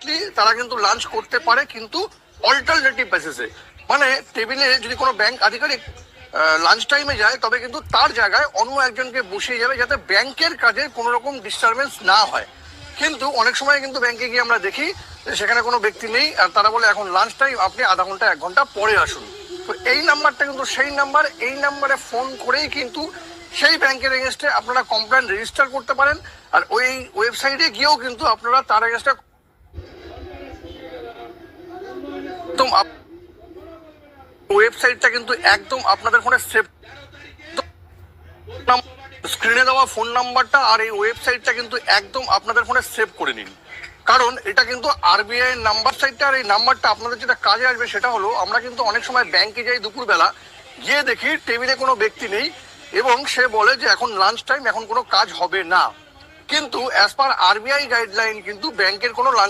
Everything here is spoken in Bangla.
ডিরেক্টলি তারা কিন্তু লাঞ্চ করতে পারে, কিন্তু অল্টারনেটিভ বেসিসে। মানে টেবিলে যদি কোনো ব্যাংক আধিকারিক লাঞ্চ টাইমে যায়, তবে কিন্তু তার জায়গায় অন্য একজনকে বসিয়ে যাবে, যাতে ব্যাংকের কাজে কোনো রকম ডিস্টারবেন্স না হয়। কিন্তু অনেক সময় কিন্তু ব্যাংকে গিয়ে আমরা দেখি সেখানে কোনো ব্যক্তি নেই, আর তারা বলে এখন লাঞ্চ টাইম, আপনি আধা ঘন্টা 1 ঘন্টা পরে আসুন। তো এই নাম্বারটা কিন্তু সেই নাম্বার, এই নাম্বারে ফোন করেই কিন্তু সেই ব্যাংকের এগেনস্টে আপনারা কমপ্লেন রেজিস্টার করতে পারেন। আর ওই ওয়েবসাইটে গিয়েও কিন্তু আপনারা তার এগেনস্টে একদম ওয়েবসাইটটা কিন্তু একদম আপনাদের ফোনে সেভ, স্ক্রিনে দেওয়া ফোন নাম্বারটা আর এই ওয়েবসাইটটা কিন্তু একদম আপনাদের ফোনে সেভ করে নিন। কারণ এটা কিন্তু আরবিআই নাম্বার সাইটটা, আর এই নাম্বারটা আপনাদের যেটা কাজে আসবে সেটা হলো, আমরা কিন্তু অনেক সময় ব্যাংকে যাই দুপুরবেলা, গিয়ে দেখি টেবিলে কোনো ব্যক্তি নেই এবং সে বলে যে এখন লাঞ্চ টাইম, এখন কোনো কাজ হবে না। কিন্তু অ্যাজ পার আরবিআই গাইডলাইন কিন্তু ব্যাংকের কোনো লাঞ্চ